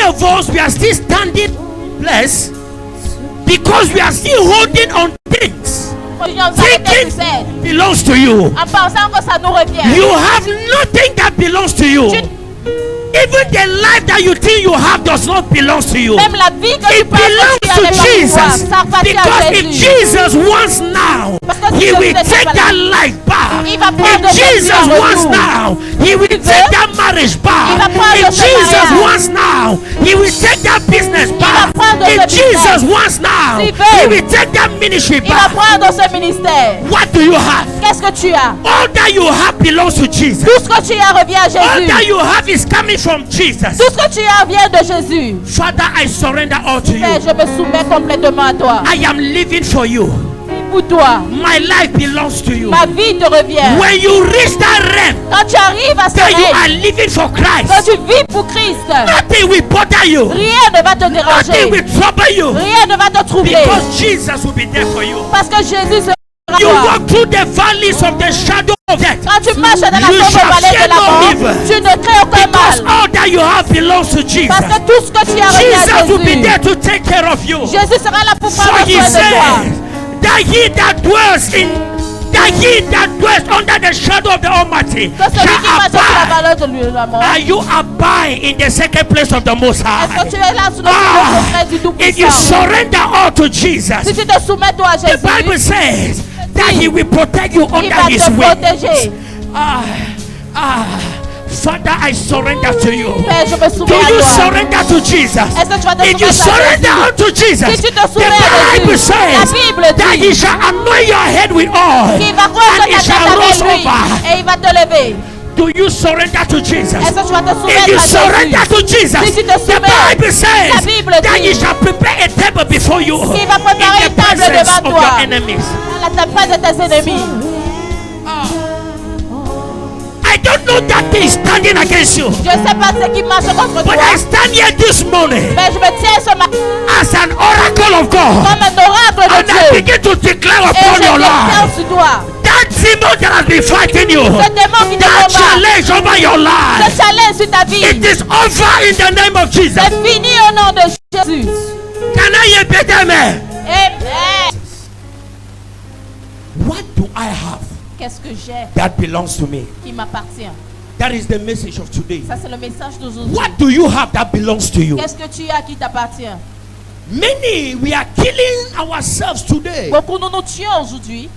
of us, we are still standing blessed because we are still holding on things. Thinking belongs to you. En pensant que ça nous revient. You have nothing that belongs to you. Even the life that you think you have does not belong to you. Même la vie que It belongs to Jesus. Because if Jesus wants now, He will take that life back. If Jesus wants now, He will take that marriage back. If Jesus wants now, He will take that business back. If Jesus wants now, He will take that ministry Il va back. prendre ce ministère. What do you have? Qu'est-ce que tu as? All that you have belongs to Jesus. Tout ce que tu as revient à All Jésus. that you have is coming from Jesus. Tout ce que tu as vient de Jésus. Father, I surrender all to Père, you. je me soumets complètement à toi. I am living for you. Pour toi. My life belongs to you. Ma vie te revient. When you reach that realm Quand tu arrives à ce that you rêve, are living for quand Christ, tu vis pour Christ, nothing will bother you. rien ne va te Nothing déranger. will trouble you. Rien ne va te troubler. Because Jesus will be there for you. Parce que Jésus sera You toi. walk through the valleys of the shadow of death. Quand tu marches dans la You sombre shall vallée fear de la no mort, evil. tu ne crains aucun Because mal. all that you have belongs to Jesus. Parce que tout ce que tu as revient Jesus à will be Jésus. there to take care of you. Jésus sera là pour So prendre he soin de toi. says that he that dwells under the shadow of the Almighty Que celui qui shall marche sur la abide. valeur de lui, la mort. Are you abide in the second place of the Most Est-ce que High? tu es là sous le secret du If you Tout-Puissant? surrender all to Jesus, Si tu te soumets toi à the Bible Jésus, says that He will protect you il under va His te wing. protéger. Father, I surrender to you. Père, je me Do soumets à you toi. surrender to Jesus? Est-ce que tu vas te If you soumettre à surrender Jésus? unto Jesus, Si tu te the soumets à Bible Jésus, la says Bible that dit He shall anoint your head with oil qu'il va and prendre it ta shall tête rose avec lui over. et il va te lever. Do you surrender to Jesus? Est-ce que tu vas te If soumettre you à surrender Jésus? to Jesus, Si tu te the soumets, Bible says la Bible that dit He shall prepare a table before you qu'il va préparer in une the table presence devant of toi. your enemies. À la face de tes ennemis. I don't know that thing is standing against you, Je ne sais pas ce qui marche contre but toi, I stand here this morning mais je me tiens ce matin as an oracle of God, comme un oracle de and I Dieu. begin to declare Et upon je your déclare life sur toi that demon that has been fighting you, ce démon qui te that combat, challenge over your ce life. challenge sur ta vie. It is over in the name of Jesus. C'est fini au nom de Jésus. Can I hear better, amen? Amen. What do I have Qu'est-ce que j'ai that belongs to me? qui m'appartient? That is the message of today. Ça, c'est le message d'aujourd'hui. What do you have that belongs to you? Qu'est-ce que tu as qui t'appartient? Many, we are killing ourselves today. Beaucoup nous nous tuons aujourd'hui.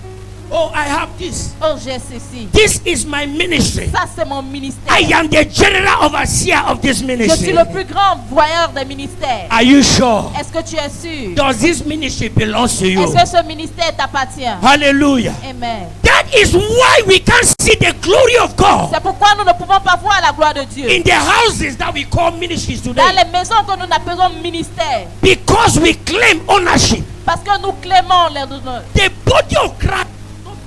Oh, I have this. Oh, j'ai ceci. This is my ministry. Ça, c'est mon ministère. I am the general overseer of this Je suis ministry. le plus grand voyeur des ministères. Are you sure? Est-ce que tu es sûr? Does this ministry belong to you? Est-ce que ce ministère t'appartient? Hallelujah. Amen. That is why we can't see the glory of God C'est pourquoi nous ne pouvons pas voir la gloire de Dieu. in the houses that we call ministries Dans today. les maisons que nous appelons ministères. Because we claim ownership. Parce que nous clémons les honneurs. The body of Christ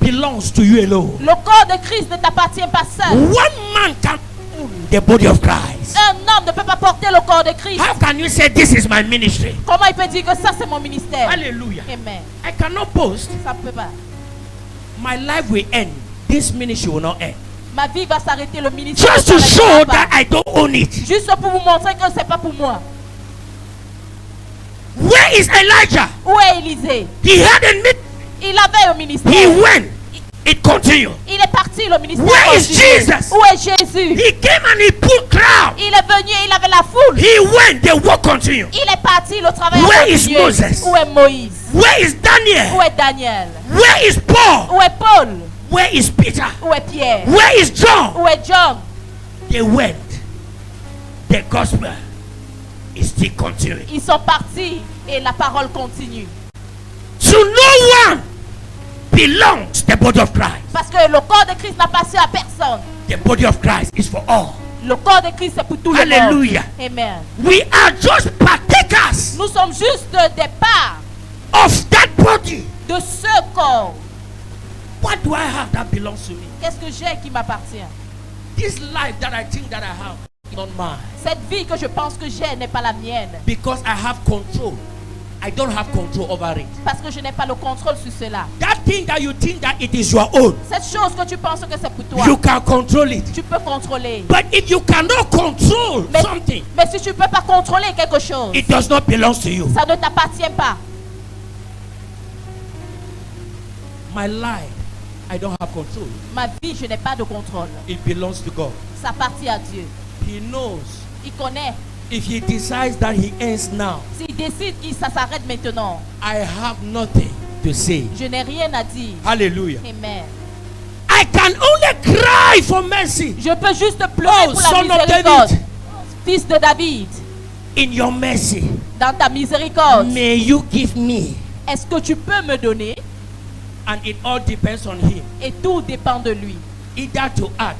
belongs to you alone. Le corps de Christ ne t'appartient pas seul. One man can own the body of Christ. Un homme ne peut pas porter le corps de Christ. How can you say this is my ministry? Comment il peut dire que ça c'est mon ministère? Hallelujah. Amen. I cannot boast. Ça ne peut pas. My life will end. This ministry will not end. Ma vie va s'arrêter, le ministère Just ne to s'arrêtera show pas. that I don't own it. Juste pour vous montrer que c'est pas pour moi. Where is Elijah? Où est Élisée? He had a meeting. Il avait un ministère. He went. It continued. Il est parti, le ministère. Where is continue. Jesus? Où est Jésus? He came and he pulled crowd. Il est venu, il avait la foule. He went. The work continued. Il est parti, le travail Where a is continué. Moses? Où est Moïse? Where is Daniel? Où est Daniel? Where is Paul? Où est Paul? Where is Peter? Où est Pierre? Where is John? Où est John? They went. The gospel is still continuing. Ils sont partis et la parole continue. To no one belongs the body of Christ. Parce que le corps de Christ n'appartient à personne. The body of Christ is for all. Le corps de Christ c'est pour tout Hallelujah. le monde. Amen. We are just partakers Nous sommes juste des parts of that body. de ce corps. What do I have that belongs to me? Qu'est-ce que j'ai qui m'appartient? This life that I think that I have is not mine. Cette vie que je pense que j'ai n'est pas la mienne. Because I have control I don't have control over it. Parce que je n'ai pas le contrôle sur cela. That thing that you think that it is your own, Cette chose que tu penses que c'est pour toi, you can control it. tu peux contrôler. But if you cannot control something, Mais si tu ne peux pas contrôler quelque chose, it does not belong to you. ça ne t'appartient pas. My life, I don't have control. Ma vie, je n'ai pas de contrôle. It belongs to God. Ça appartient à Dieu. He knows Il connaît. if he decides that he ends now, S'il décide que ça s'arrête maintenant, I have nothing to say. je n'ai rien à dire. Hallelujah. Amen. I can only cry for mercy. Je peux juste pleurer Oh, pour la son of miséricorde. David. Fils de David, In your mercy, dans ta miséricorde, may you give me. est-ce que tu peux me donner? And it all depends on him. Et tout dépend de lui. Either to add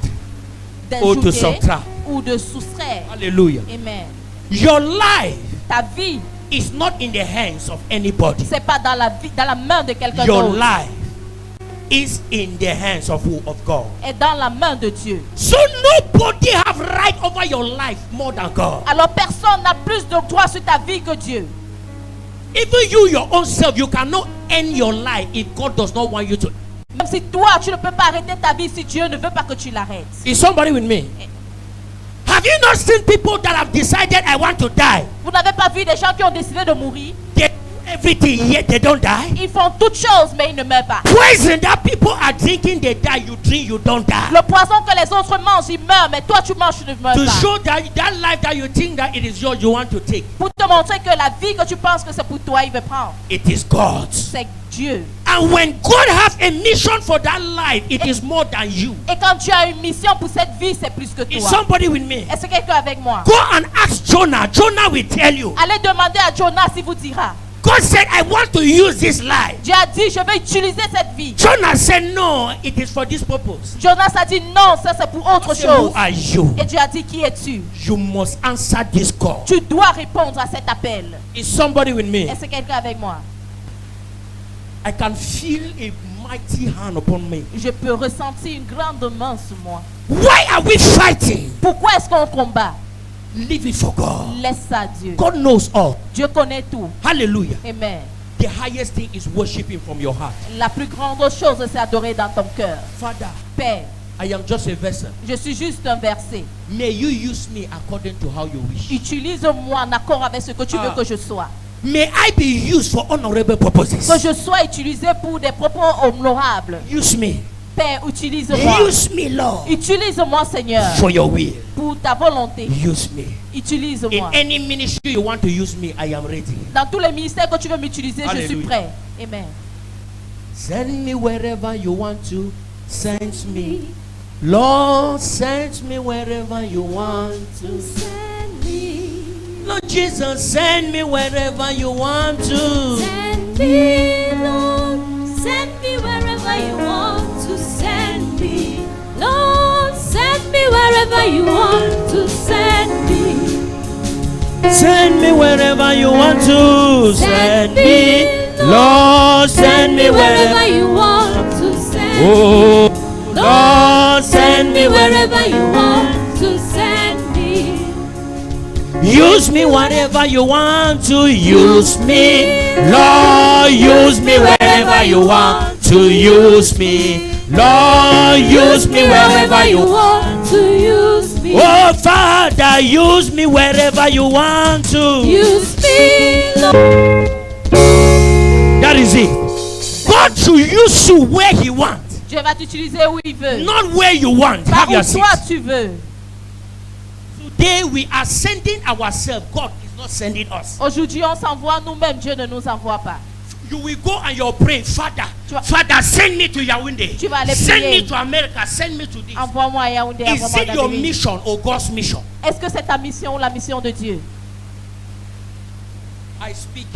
or to D'ajouter subtract. ou de soustraire. Hallelujah. Amen. Your life Ta vie, is not in the hands of anybody. c'est pas dans la main de quelqu'un Your d'autre. life is in the hands of who? Of God. Est dans la main de Dieu. So nobody have right over your life more than God. Alors personne n'a plus de droit sur ta vie que Dieu. Even you, your own self, you cannot end your life if God does not want you to. Même si toi, tu ne peux pas arrêter ta vie si Dieu ne veut pas que tu l'arrêtes. Is somebody with me? Have you not seen people that have decided I want to die? Vous n'avez pas vu des gens qui ont décidé de mourir? They do everything yet they don't die. Ils font toutes choses, mais ils ne meurent pas. Poison that people are drinking, they die. You drink, you don't die. Le poison que les autres mangent, ils meurent, mais toi tu manges, tu ne meurs To pas. show that life that you think that it is yours, you want to take. Pour te montrer que la vie que tu penses que c'est pour toi, il veut prendre. It is God's. C'est Dieu. And when God has a mission for that life, it is more than you. Et quand tu as une mission pour cette vie, c'est plus que Is toi. somebody with me? Est-ce que quelqu'un avec moi? Go and ask Jonah. Jonah will tell you. Allez demander à Jonas s'il vous dira. God said, I want to use this life. Dieu a dit, je vais utiliser cette vie. Jonah said, no, it is for this purpose. Jonas a dit, non, ça c'est pour autre God said, who chose. are you? Et Dieu a dit, qui es-tu? You must answer this call. Tu dois répondre à cet appel. Is somebody with me? Est-ce que quelqu'un avec moi? I can feel a mighty hand upon me. Je peux ressentir une grande main sur moi. Why are we fighting? Pourquoi est-ce qu'on combat? Leave it for God. Laisse ça à Dieu. God knows all. Dieu connaît tout. Hallelujah. Amen. The highest thing is worshiping from your heart. La plus grande chose, c'est adorer dans ton cœur. Father, Père, I am just a vessel. je suis juste un verset. May you use me according to how you wish. Utilise-moi en accord avec ce que tu veux que je sois. May I be used for honorable purposes. Que je sois utilisé pour des propos honorables. Use me. Père, utilise-moi. Use me, Lord, Utilise-moi, Seigneur, for your will. pour ta volonté. Use me. In Utilise-moi. any ministry you want to use me, I am ready. Dans tous les ministères que tu veux m'utiliser, je suis Alléluia. prêt. Amen. Send me wherever you want to. Send me. Lord, send me wherever you want to. Send me, Lord Jesus, send me wherever you want to. send me, Lord. Send me wherever you want to send me. Lord, send me wherever you want to send me. Send me wherever you want to. Send me. Lord, send me wherever wherever. you want to send me. Oh, Lord, send me wherever wherever. you want to send me. Use me whatever you want to. Use me. Lord, use me wherever you want to. Use me. Lord, use me wherever you want. want to use me. Oh, Father, use me wherever you want to. Use me, Lord. That is it. God should use you where He wants, Dieu va t'utiliser où il veut. not where you want. Pas Have où your seat. toi tu veux. Today we are sending ourselves. God is not sending us. Aujourd'hui, on s'envoie nous-mêmes. Dieu ne nous envoie pas. You will go and you're praying, Father, Tu vas- Father, send me to Yaoundé. Tu vas aller Send prier. me to America. Send me to this. Envoie-moi à Yaoundé. Is Envoie-moi it en your Amérique. mission or God's mission? Est-ce que c'est ta mission ou la mission de Dieu? I speak.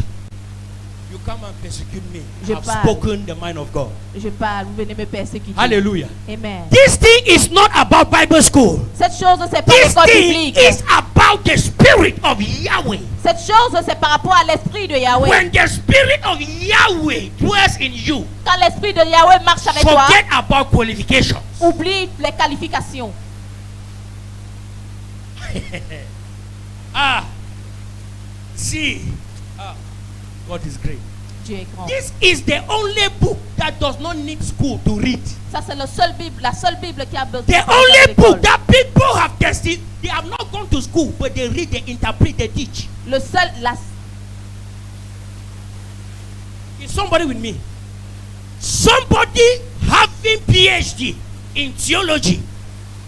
You come and persecute me. Je I've parle. spoken the mind of God. Je parle, vous venez me persécuter. Hallelujah. Amen. This thing is not about Bible school. Cette chose, c'est pas This l'école thing biblique. is about the spirit of Yahweh. Cette chose, c'est par rapport à l'esprit de Yahweh. When the spirit of Yahweh dwells in you, Quand l'esprit de Yahweh marche avec toi, forget about qualifications. oublie les qualifications. Ah, see, God is great. Dieu est grand. This is the only book that does not need school to read. Ça c'est la seule Bible qui a besoin. The only book that people have tested, they have not gone to school, but they read, they interpret, they teach. Le seul, Is somebody with me? Somebody having PhD in theology,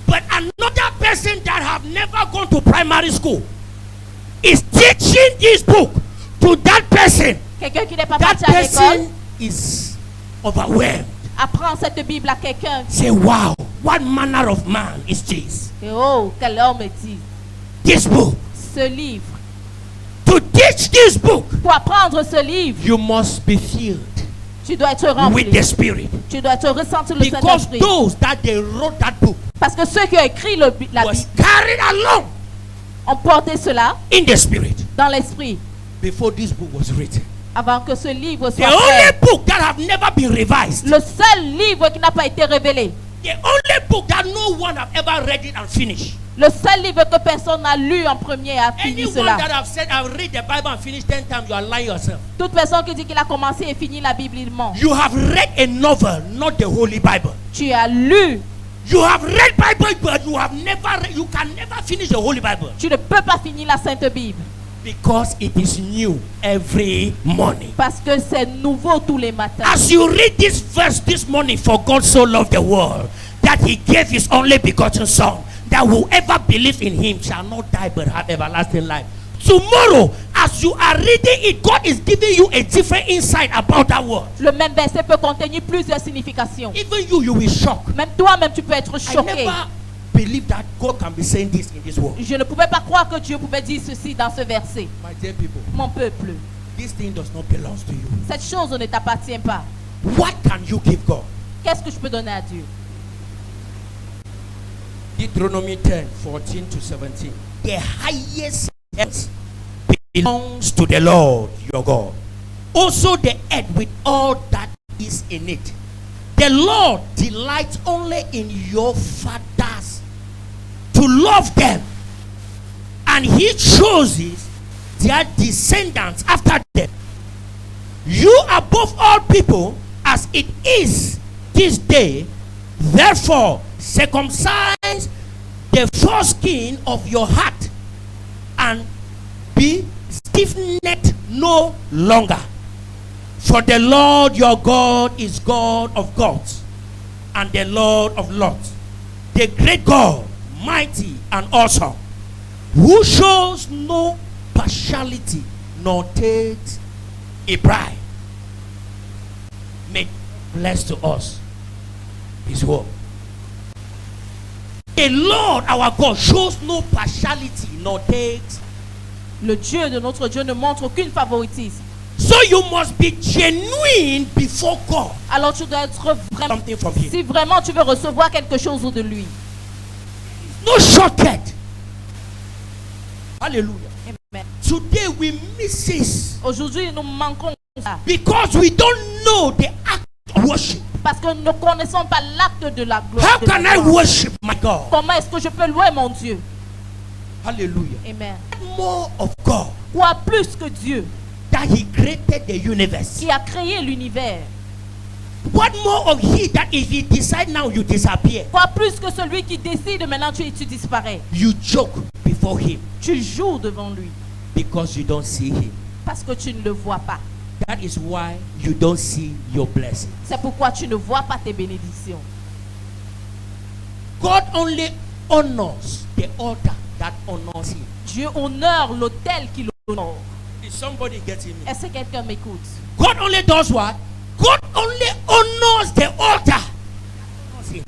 but another person that have never gone to primary school is teaching this book to that person. Quelqu'un qui n'est pas That parti à l'école person is overwhelmed. apprend cette Bible à quelqu'un. Say, wow, what manner of man is this? Et oh, quel homme est-il? This book. Ce livre. To teach this book, Pour apprendre ce livre, you must be filled tu dois être rempli. with the Spirit. Tu dois être ressentir le Because Saint-Esprit. those that they wrote that book Parce que ceux qui ont écrit la Bible was carried along ont porté cela in the Spirit dans l'esprit before this book was written. avant que ce livre The soit only fait. book that have never been revised. Le seul livre qui n'a pas été révélé. The only book that no one have ever read it and finished. Le seul livre que personne n'a lu en premier et a fini Anyone cela. that have said, I've read the Bible and finished 10 times, you are lying yourself. Toute personne qui dit qu'il a commencé et fini la Bible, il ment. You have read a novel, not the Holy Bible. Tu as lu. You have read Bible, but you have never read, you can never finish the Holy Bible. Tu ne peux pas finir la Sainte Bible. Because it is new every morning. Parce que c'est nouveau tous les matins. As you read this verse this morning, for God so loved the world that he gave his only begotten son, that whoever believes in him shall not die but have everlasting life. Tomorrow, as you are reading it, God is giving you a different insight about that word. Le même verset peut contenir plusieurs significations. Even you will shock. Même toi-même, tu peux être I choqué. never believed that God can be saying this in this world. Je ne pouvais pas croire que Dieu pouvait dire ceci dans ce verset. My dear people, Mon peuple, this thing does not belong to you. cette chose ne t'appartient pas. What can you give God? Qu'est-ce que je peux donner à Dieu? Deuteronomy 10, 14 to 17. The highest heavens belongs to the Lord your God. Also the earth with all that is in it. The Lord delights only in your fathers to love them, and he chooses their descendants after them. You above all people, as it is this day, therefore circumcise the foreskin of your heart and be stiff-necked no longer. For the Lord your God is God of gods and the Lord of lords, the great God, mighty and awesome, who shows no partiality nor takes a bribe. May bless to us his word. The Lord our God shows no partiality nor takes. Le Dieu de notre Dieu ne montre aucune favoritisme. So you must be genuine before God. Alors tu dois être vraiment. Something from him. Si vraiment tu veux recevoir quelque chose de lui. No shortcut. Hallelujah. Amen. Today we miss this Aujourd'hui, nous manquons ça. because we don't know the act of worship. Parce que nous ne connaissons pas l'acte de la gloire. How de la can I gloire. worship my God? Comment est-ce que je peux louer mon Dieu? Hallelujah. Amen. More of God Quoi plus que Dieu that he created the universe. qui a créé l'univers? What more of he that if he decide now you disappear, Quoi plus que celui qui décide maintenant tu disparais? you joke before him Tu joues devant lui because you don't see him. parce que tu ne le vois pas. That is why you don't see your blessing. C'est pourquoi tu ne vois pas tes bénédictions. God only honors the altar that honors him. Dieu honore l'autel qui l'honore. Is somebody getting me? Est-ce que quelqu'un m'écoute? God only does what? God only honors the altar.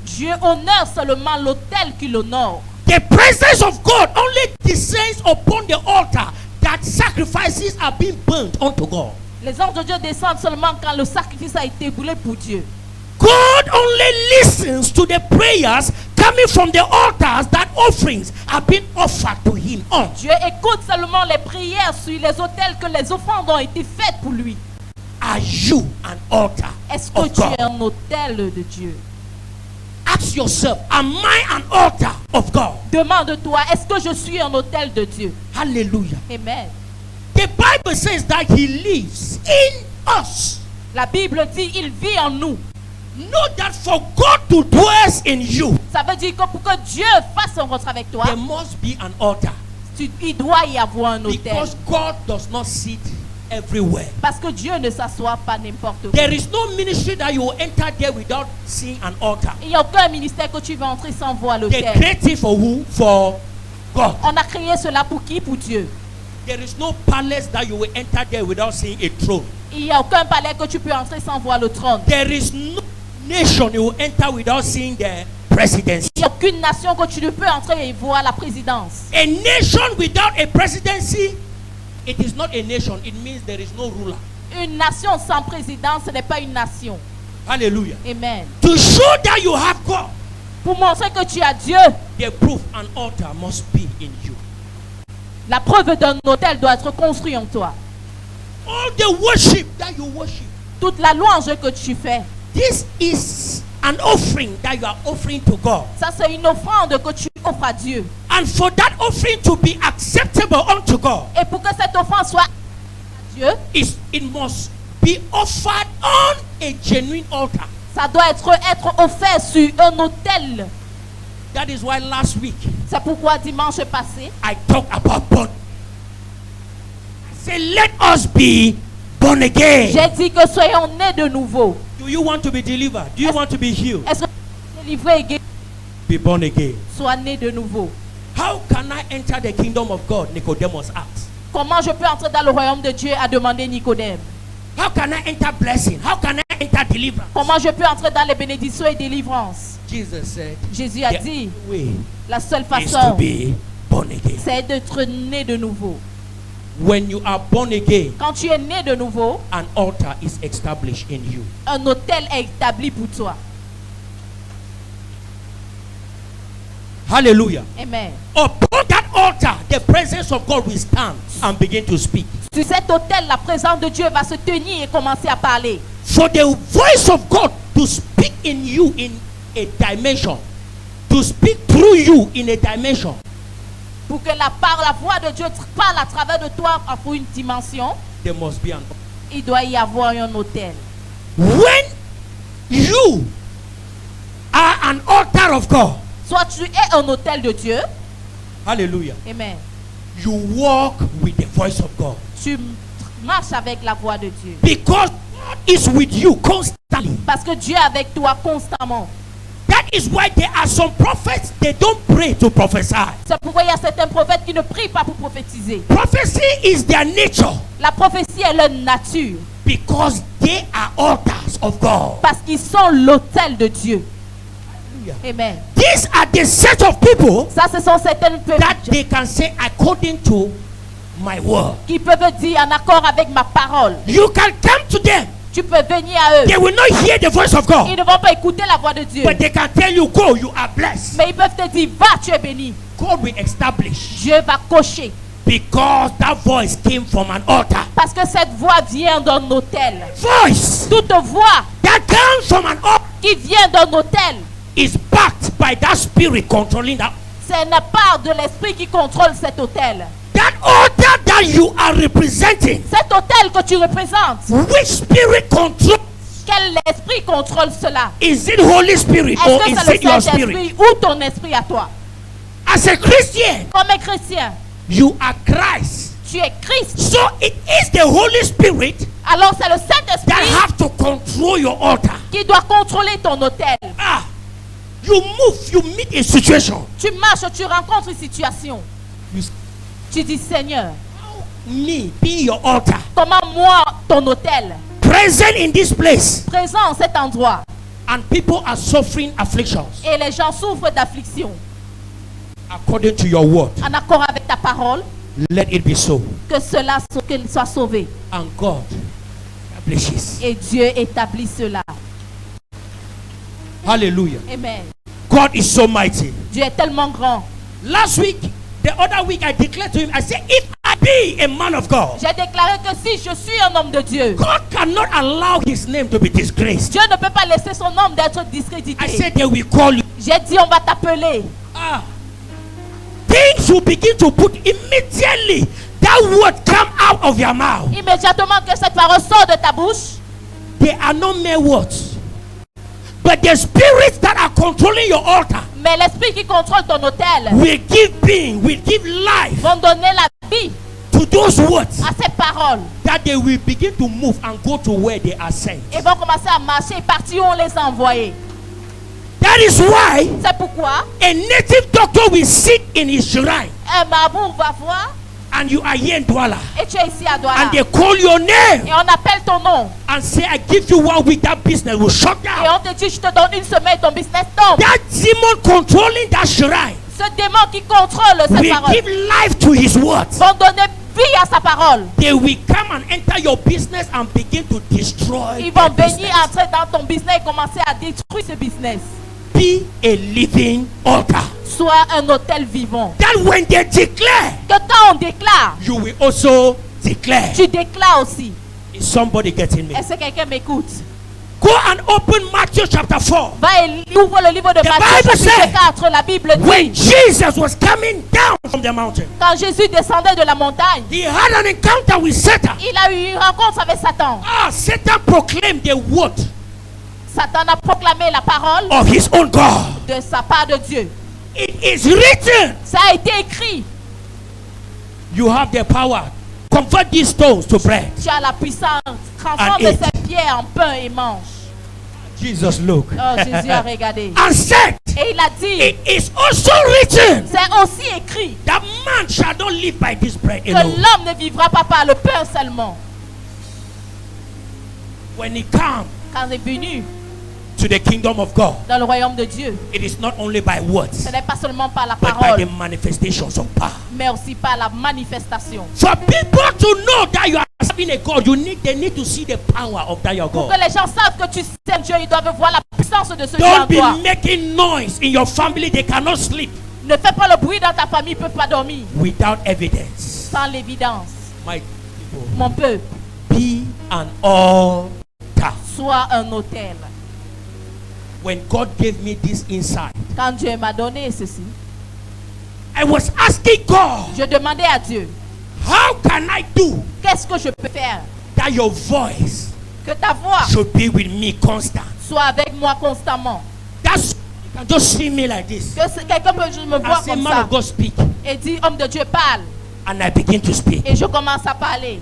Dieu honore seulement l'autel qui l'honore. The presence of God only descends upon the altar that sacrifices are being burnt unto God. Les anges de Dieu descendent seulement quand le sacrifice a été brûlé pour Dieu. God only listens to the prayers coming from the altars that offerings have been offered to him on. Dieu écoute seulement les prières sur les autels que les offrandes ont été faites pour lui. Are you an altar Est-ce que of tu God? es un autel de Dieu? Ask yourself, am I an altar of God? Demande-toi, est-ce que je suis un autel de Dieu? Hallelujah. Amen. The Bible says that he lives in us. La Bible dit il vit en nous. Know that for God to dwell in you, Ça veut dire que pour que Dieu fasse son rencontre avec toi, there must be an altar. il doit y avoir un autel. Because God does not sit everywhere. Parce que Dieu ne s'assoit pas n'importe où. There is no ministry that you will enter there without seeing an altar. Il n'y a aucun ministère que tu vas entrer sans voir They l'autel. create it for who? For God. On a créé cela pour qui? Pour Dieu. There is no palace that you will enter there without seeing a throne. Il n'y a aucun palais que tu peux entrer sans voir le trône. There is no nation you will enter without seeing the presidency. Il n'y a aucune nation que tu ne peux entrer et voir la présidence. A nation without a presidency, it is not a nation. It means there is no ruler. Une nation sans président, ce n'est pas une nation. Hallelujah. Amen. To show that you have God, Pour montrer que tu as Dieu, the proof an altar must be in you. la preuve d'un autel doit être construit en toi. All the worship that you worship, Toute la louange que tu fais, this is an offering that you are offering to God. ça c'est une offrande que tu offres à Dieu. And for that offering to be acceptable unto God, Et pour que cette offrande soit à Dieu, it must be offered on a genuine altar. ça doit être offert sur un autel. That is why last week C'est pourquoi dimanche passé, I talked about born. I said, let us be born again. j'ai dit que soyons nés de nouveau. Do you want to be delivered? Do you want to be healed? Est-ce que tu es délivré et guéri? Be born again. Sois né de nouveau. How can I enter the kingdom of God? Nicodemus asked. Comment je peux entrer dans le royaume de Dieu? A demandé Nicodème. How can I enter blessing? How can I enter deliverance? Comment je peux entrer dans les bénédictions et délivrances? Jesus said, Jésus a the dit, way la seule is to façon, be born again. c'est d'être né de nouveau. When you are born again, Quand tu es né de nouveau, an altar is established in you. un autel est établi pour toi. Hallelujah. Amen. Upon that altar, the presence of God will stand and begin to speak. Sur cet autel, la présence de Dieu va se tenir et commencer à parler. For the voice of God to speak in you in a dimension, to speak through you in a dimension, Pour que la voix de Dieu parle à travers de toi pour une dimension, there must be an. il doit y avoir un autel. When you are an altar of God, Soit tu es un autel de Dieu. hallelujah, Amen. you walk with the voice of God. Tu marches avec la voix de Dieu. Because God is with you constantly. Parce que Dieu est avec toi constamment. That is why there are some prophets, they don't pray to prophesy. C'est pourquoi il y a certains prophètes qui ne prient pas pour prophétiser. Prophecy is their nature. La prophétie est leur nature. Because they are altars of God. Parce qu'ils sont l'autel de Dieu. Amen. These are the set of people Ça, ce sont certaines that personnes they can say according to my word. qui peuvent dire en accord avec ma parole. You can come to them. Tu peux venir à eux. They will not hear the voice of God. Ils ne vont pas écouter la voix de Dieu. But they can tell you, go, you are blessed. Mais ils peuvent te dire, va, tu es béni. God will establish. Dieu va cocher. Because that voice came from an altar. Parce que cette voix vient d'un autel. Voice Toute voix that comes from an altar qui vient d'un autel, is backed by that spirit controlling that. c'est une part de l'esprit qui contrôle cet autel. That altar that you are representing, Cet autel que tu représentes, which spirit control? quel esprit contrôle cela? Is it Holy Spirit or Est-ce que is c'est it le your spirit? Saint-Esprit ou ton esprit à toi? As a Christian, Comme un chrétien, you are Christ. tu es Christ. So it is the Holy Spirit Alors c'est le that Saint-Esprit have to control your altar. qui doit contrôler ton autel. Ah, you move, you meet a situation. Tu marches, tu rencontres une situation. You Tu dis, Seigneur, me being your altar, comment moi, ton autel, present in this place, présent en cet endroit, and people are suffering afflictions et les gens souffrent d'affliction, according to your word. en accord avec ta parole, Let it be so. que cela qu'il soit sauvé. And God establishes. Et Dieu établit cela. Hallelujah. Amen. God is so mighty. Dieu est tellement grand. Last week, the other week, I declared to him, I said, if I be a man of God, J'ai déclaré que si je suis un homme de Dieu, God cannot allow his name to be disgraced. Dieu ne peut pas laisser son nom d'être I discrédité. said, they will call you. J'ai dit, on va t'appeler. Ah. Things will begin to put immediately. that word come out of your mouth, immédiatement que cette parole sort de ta bouche, they are not mere words, but the spirits that are controlling your altar mais l'esprit qui contrôle ton autel will give being, will give life vont donner la vie to those words, à ces paroles that they will begin to move and go to where they are sent. et vont commencer à marcher et partir où on les a envoyés. That is why C'est pourquoi a native doctor will sit in his shrine, un mabour va voir and you are here in Douala, et tu es ici à Douala and they call your name et on appelle ton nom and say, I give you 1 week, that business will shut et down. on te dit je te donne une semaine ton business tombe. That demon controlling that shrine Ce démon qui contrôle cette will parole give life to his words. vont donner vie à sa parole. They will come and enter your business and begin to destroy Ils vont your venir business. entrer dans ton business et commencer à détruire ce business. Be a living altar. Sois un autel vivant. That when they declare, Que quand on déclare, you will also declare. tu déclares aussi. Is somebody getting me? Est-ce que quelqu'un m'écoute? Go and open Matthew chapter 4. Va et ouvre le livre de The Matthieu Bible chapitre said, 4. La Bible When dit, Jesus was coming down from the mountain, quand Jésus descendait de la montagne, he had an encounter with Satan. il a eu une rencontre avec Satan. Satan proclaimed the word Satan a proclamé la parole of his own God. de sa part de Dieu. It is written, Ça a été écrit. you have the power. Convert these stones to bread. Tu as la puissance. Transforme And eat. ces pierres en pain et mange. Jesus look. Oh, Jésus a regardé. And said, Et il a dit, it is also written c'est aussi écrit that man shall not live by this bread que alone. l'homme ne vivra pas par le pain seulement. When he comes Quand il est venu to the kingdom of God, dans le royaume de Dieu, it is not only by words, ce n'est pas seulement par la but by parole, the manifestations of power. mais aussi par la manifestation. For people to know that you are serving a God, they need to see the power of that your Pour God. que les gens savent que tu sers Dieu, ils doivent voir la puissance de ce Dieu en Don't be toi. making noise in your family. They cannot sleep Ne fais pas le bruit dans ta famille, ils ne peuvent pas dormir without evidence. sans l'évidence. My people, Mon peuple, be an altar. sois un autel. When God gave me this insight, Quand Dieu m'a donné ceci, I was asking God, je demandais à Dieu, how can I do qu'est-ce que je peux faire? that your voice Que ta voix should be with me constant? soit avec moi constamment. That's, you can just see me like this. Que quelqu'un peut me voir I say, comme man ça of God, speak. et dit, homme de Dieu, parle. And I begin to speak. Et je commence à parler.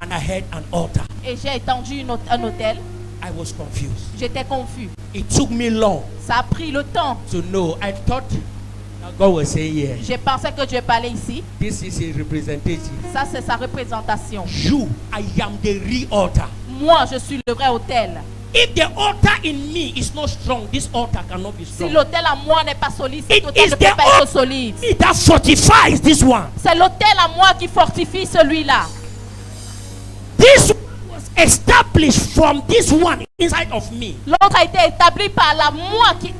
And I had an altar. Et j'ai étendu un autel. I was confused. J'étais confus. It took me long Ça a pris le temps. to know. I thought that God was saying, yeah, J'ai pensé que Dieu parlait ici. this is a representative. Ça, c'est sa représentation. You, I am the real altar. Moi, je suis le vrai autel. If the altar in me is not strong, this altar cannot be Si strong. l'autel à moi n'est pas solide, It cet autel is ne the peut pas être altar solide. in me that fortifies this one. C'est l'autel à moi qui fortifie celui-là. This one was established from this one inside of me. L'autre a été établi par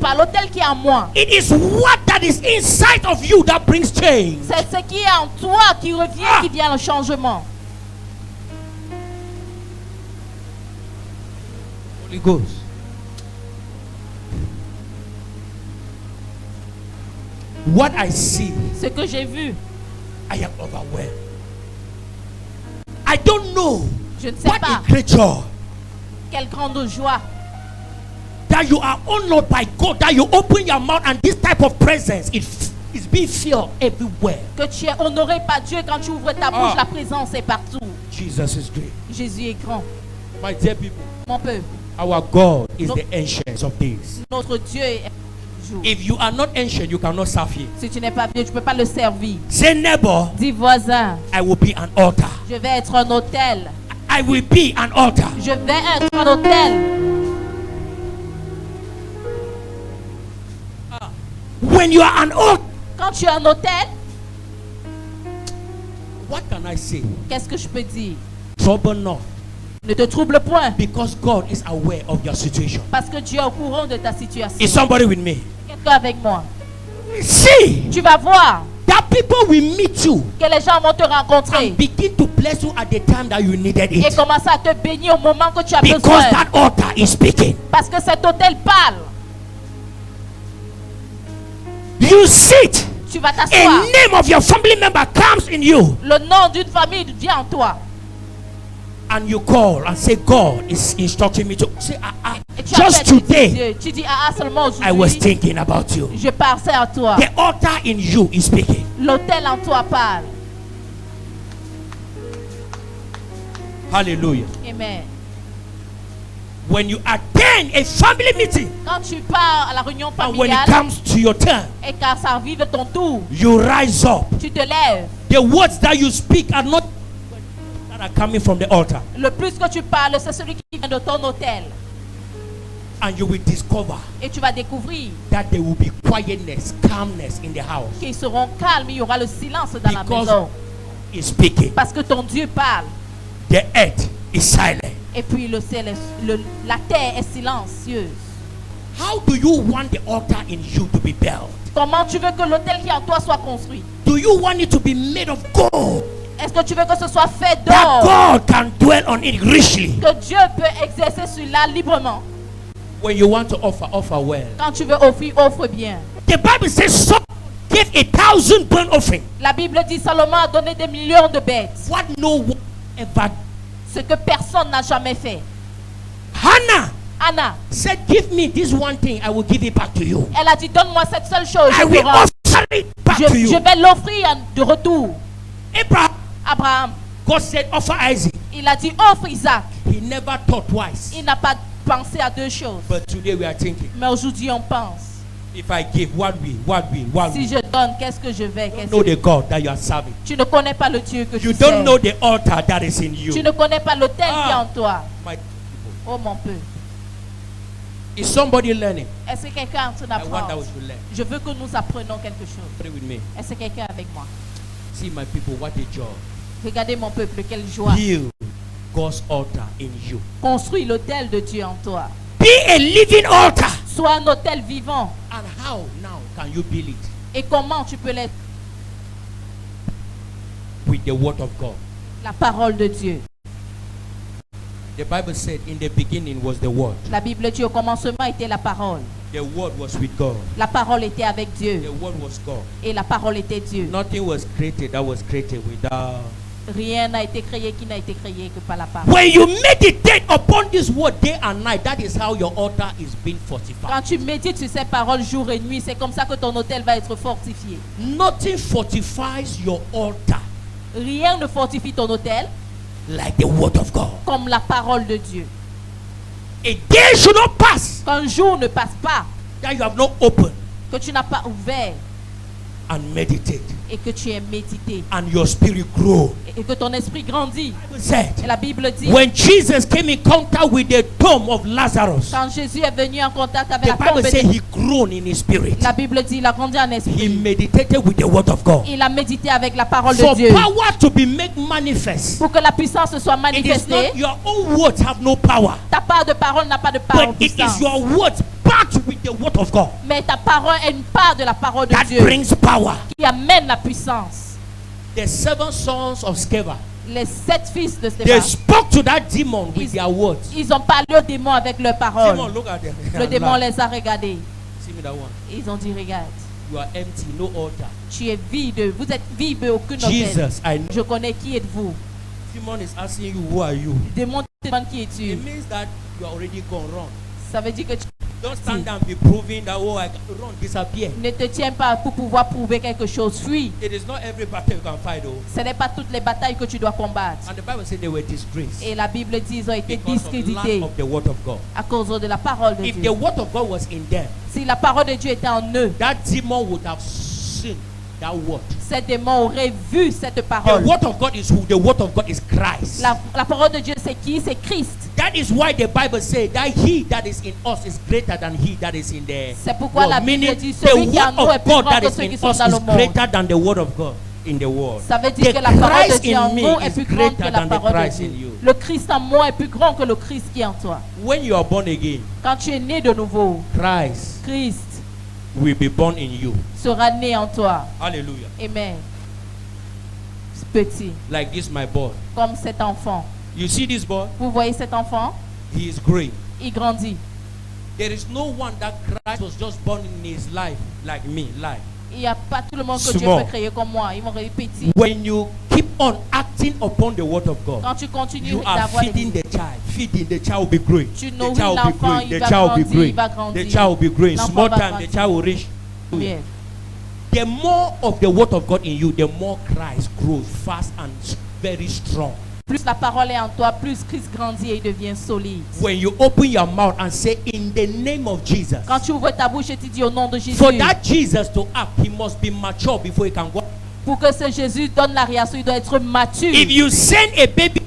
par l'autel qui est en moi. It is what that is inside of you that brings change. C'est ce qui est en toi qui revient, qui vient le changement. Holy Ghost. What I see, Ce que j'ai vu, I am overwhelmed. I don't know je ne sais what pas a great joy quelle grande joie that you are honored by God, that you open your mouth and this type of presence is being felt everywhere. que tu es honoré par Dieu quand tu ouvres ta bouche, la présence est partout. Jesus is great. Jésus est grand. My dear people, Mon peuple, our God is the ancient of days. notre Dieu est jour. If you are not ancient, you cannot serve him. Si tu n'es pas vieux, tu ne peux pas le servir. Say, neighbor, Dis voisin, I will be an altar. je vais être un autel. I will be an altar. Je vais être un autel. When you are an altar, Quand tu es un autel, what can I say? qu'est-ce que je peux dire? Trouble not, Ne te trouble point, because God is aware of your situation. parce que Dieu est au courant de ta situation. Is somebody with me? Quelqu'un avec moi. See Tu vas voir that people will meet you que les gens vont te rencontrer and begin to bless you at the time that you needed et it, commencer à te bénir au moment que tu as because besoin. that altar is speaking. Parce que cet autel parle. You sit Tu vas a t'asseoir. name of your family member comes in you. Le nom d'une famille vient en toi. And you call and say, God is instructing me to say, Et tu just appelles, tu dis today, Dieu. Tu dis, seulement I was aujourd'hui, thinking about you. je pensais à toi. The altar in you is speaking. L'autel en toi parle. Hallelujah. Amen. When you attend a family meeting, Quand tu pars à la réunion and when it familiale comes to your turn, et quand ça arrive ton tour, you rise up. tu te lèves. The words that you speak are not that are coming from the altar. Le plus que tu parles, c'est celui qui vient de ton autel. And you will discover Et tu vas découvrir that there will be quietness, calmness in the house. qu'ils seront calmes. Il y aura le silence dans la Because maison. he's speaking. Parce que ton Dieu parle. The earth is silent. Et puis le ciel la terre est silencieuse. How do you want the altar in you to be built? Comment tu veux que l'autel qui est en toi soit construit? Do you want it to be made of gold? Est-ce que tu veux que ce soit fait That d'or? God can dwell on it richly. Que Dieu peut exercer celui-là librement. When you want to offer, offer well. Quand tu veux offrir, offre bien. The Bible says Solomon gave 1,000 burnt offering. La Bible dit Salomon a donné des millions de bêtes. What no one ever. Ce que personne n'a jamais fait. Hannah Anna, said, give me this one thing, I will give it back to you. elle a dit donne-moi cette seule chose. I will offer it back to you. Je vais l'offrir de retour. Abraham, Abraham, God said, offer Isaac. il a dit offre Isaac. He never thought twice. Il n'a pas pensé à deux choses. But today we are thinking, Mais aujourd'hui on pense. if I give, what will? Si je donne, qu'est-ce que je vais? You don't know the God that you are serving. Tu ne connais pas le Dieu que You tu don't sers. know the altar that is in you. Tu ne connais pas l'autel qui est en toi. My people. Oh mon peu. Is somebody learning? Est-ce que quelqu'un est en train I want that d'apprendre? we should learn. Je veux que nous apprenions quelque chose. Pray with me. Est-ce que quelqu'un est avec moi? See my people, what a joy. Regardez mon peuple, quelle joie. Build God's altar in you. Construis l'autel de Dieu en toi. Be a living altar. Sois un autel vivant. And how now can you build it? Et comment tu peux l'être? With the word of God. La parole de Dieu. The Bible said in the beginning was the word. La Bible dit au commencement était la parole. The word was with God. La parole était avec Dieu. The word was God. Et la parole était Dieu. Nothing was created that was created without. Rien n'a été créé qui n'a été créé que par la parole. When you meditate upon this word day and night, that is how your altar is being fortified. Quand tu médites sur ces paroles jour et nuit, c'est comme ça que ton autel va être fortifié. Nothing fortifies your altar Rien ne fortifie ton autel like the word of God. comme la parole de Dieu. A day should not pass Qu'un jour ne passe pas, that you have not opened que tu n'as pas ouvert and meditate et que tu aies médité and your spirit grow. et que ton esprit grandit. Bible said, Et la Bible dit, when Jesus came in contact with the tomb of Lazarus, quand Jésus est venu en contact avec the la Bible tombe, said he groaned in his spirit. la Bible dit, il a grandi en He esprit. meditated with the word of God. Il a médité avec la parole de For Dieu. power to be made manifest, Pour que la puissance se soit it is manifestée, not your own words have no power, ta part de parole n'a pas de part but it puissance. is your words backed with the word of God Mais ta parole est une part de la parole de that Dieu brings power. qui amène la puissance. The 7 sons of Sceva, Les 7 fils de they Stéphane, spoke to that demon with their words. ils ont parlé au démon avec leurs Demon, paroles. look at them. Le démon les a regardés. See me that one. Ils ont dit, regarde, You are empty, no altar. tu es vide, vous êtes vide, aucune autel. Jesus, I know. Je connais qui êtes-vous. Demon is asking you, who are you? Le démon te demande qui es-tu. It means that you are already gone wrong. Ça veut dire que tu Don't stand and be proving that, oh, I can run, disappear. ne te tiens pas pour pouvoir prouver quelque chose. Fuis. It is not every battle you can fight, oh. Ce n'est pas toutes les batailles que tu dois combattre. And the Bible said they were disgraced Et la Bible dit ils ont été because of discrédités lack of the word of God. à cause de la parole de If the Dieu. word of God was in them, Si la parole de Dieu était en eux, that demon would have seen that word. ces démons auraient vu cette The parole. word of God is who? The word of God is Christ. La parole de Dieu, c'est qui? C'est Christ. That is why the Bible says that he that is in us is greater than he that is in the C'est pourquoi world. la Bible Meaning, dit the celui qui est en word nous est of plus God grand that que is ceux qui in sont us dans le is monde. greater than the word of God in the world. Ça veut dire The que la parole de Christ Dieu en in me nous est is plus grande que greater la than the parole de Christ Dieu. in you. Le Christ en moi est plus grand que le Christ qui est en toi. When you are born again, Quand tu es né de nouveau, Christ Christ will be born in you. sera né en toi. Hallelujah. Amen. Petit, Like this, my boy. comme cet enfant. You see this boy? Vous voyez cet enfant? He is growing. Il grandit. There is no one that Christ was just born in his life like me, life. Il n'y a pas tout le monde que Dieu peut créer comme moi. Ils vont répéter. When you keep on acting upon the word of God, Quand tu continues you are d'avoir feeding the child. Feeding the child will be growing. Tu The nourris child will be l'enfant, growing. il The va child will be grandir, il growing. va grandir. The child will be growing. L'enfant Small va time, grandir. the child will reach. Bien. The more of the word of God in you, the more Christ grows fast and very strong. Plus la parole est en toi, plus Christ grandit et devient solide. When you open your mouth and say, in the name of Jesus, Quand tu ouvres ta bouche et tu dis au nom de Jésus, for that Jesus to act, he must be mature before he can go. pour que ce Jésus donne la réaction, il doit être mature. If you send a baby,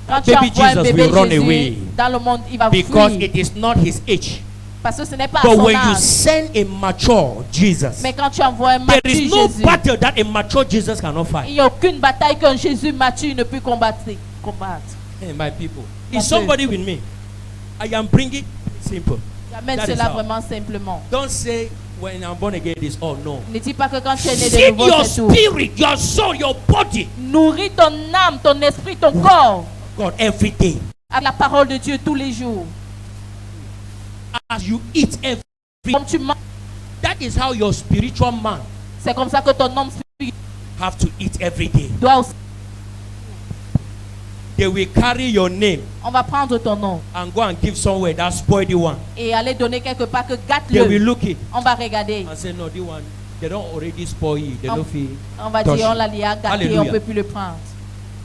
Quand tu baby envoies un Jesus bébé will run Jésus away dans le monde, il va because fuir. it is not his age. Parce que ce n'est pas à But son when you âge. send a mature Jesus, Mais quand tu envoies un there mature is no Jésus, battle that a mature Jesus cannot il fight. n'y a aucune bataille qu'un Jésus mature ne peut combattre. Hey, my people, Mon is somebody with me? I am bringing it simple. J'amène That is cela how. vraiment simplement. Don't say when I'm born again this all no. Ne dis pas que quand tu es né de Feed nouveau, your c'est tout. spirit, your soul, your body. Nourris ton âme, ton esprit, ton corps God every day. à la parole de Dieu tous les jours. As you eat every, Comme tu manges, that is how your spiritual man c'est comme ça que ton homme spirituel have to eat every day. doit aussi. They will carry your name On va prendre ton nom and go and give somewhere that spoiled one. et aller donner quelque part que They will gâte-le. look it On va regarder. and say no, this one they don't already spoil you. They On- don't feel. On va Touche. dire on l'a gâté, on Alléluia. ne peut plus le prendre.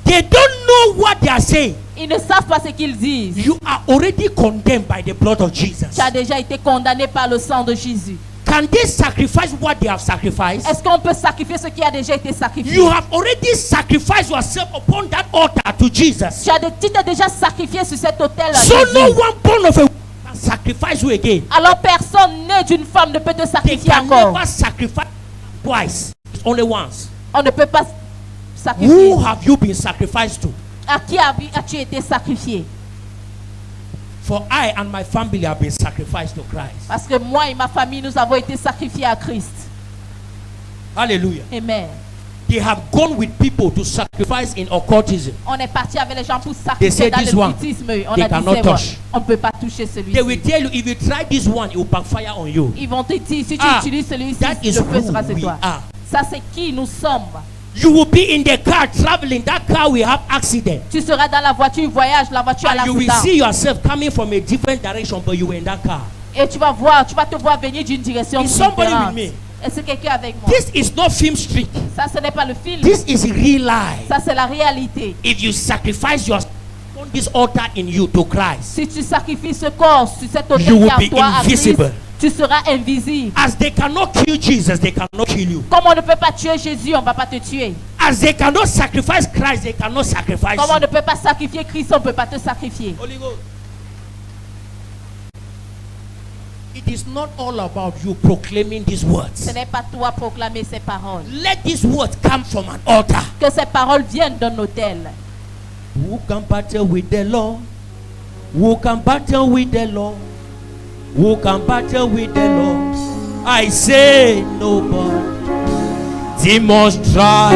They don't know what they are saying. Ils ne savent pas ce qu'ils disent. You are already condemned by the blood of Jesus. Tu as déjà été condamné par le sang de Jésus. Can they sacrifice what they have sacrificed? Est-ce qu'on peut sacrifier ce qui a déjà été sacrifié? You have already sacrificed yourself upon that altar to Jesus. Tu t'es déjà sacrifié sur cet autel. So no one born of a can sacrifice you again. Alors personne né d'une femme ne peut te They sacrifier can encore. never sacrifice twice. It's only once. On ne peut pas Who sacrifier. have you been sacrificed to? À qui as-tu été sacrifié? For I and my family have been sacrificed to Christ. Parce que moi et ma famille, nous avons été sacrifiés à Christ. Hallelujah. Amen. They have gone with people to sacrifice in occultism. On est parti avec les gens pour They say sacrifier dans this one, l'occultisme. On they a dit cannot c'est bon, touch. on ne peut pas toucher They will celui-ci. tell you if you try this one, it will backfire on you. Ils vont te dire si tu Ah, utilises celui-ci, that is le feu who sera sur we toi. are. Ça c'est qui nous sommes. You will be in the car traveling. That car will have accident. Tu seras dans la voiture, voyage, la voiture à And you will l'accident. see yourself coming from a different direction, but you were in that car. Et tu vas te voir venir d'une direction Is somebody différente. with me? Et c'est quelqu'un avec moi. This is not film street. Ça ce n'est pas le film. This is real life. Ça c'est la réalité. If you sacrifice your on this altar in you to Christ, Si tu sacrifies ce corps sur cet autel You will qui est be en toi à Christ, invisible. tu seras invisible. as they cannot kill Jesus, they cannot kill you. Comme on ne peut pas tuer Jésus, on ne va pas te tuer. As they cannot sacrifice Christ, they cannot sacrifice Comme on you. ne peut pas sacrifier Christ, on ne peut pas te sacrifier. Holy Ghost. It is not all about you proclaiming these Ce words. n'est pas toi proclamer ces paroles. Let these words come from an altar. Que ces paroles viennent d'un autel. Who can battle with the Lord? Who can battle with the Lord? Who can battle with the Lord? I say nobody. Demons try.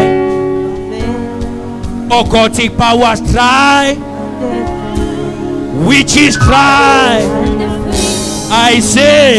Occultic powers try. Witches try. I say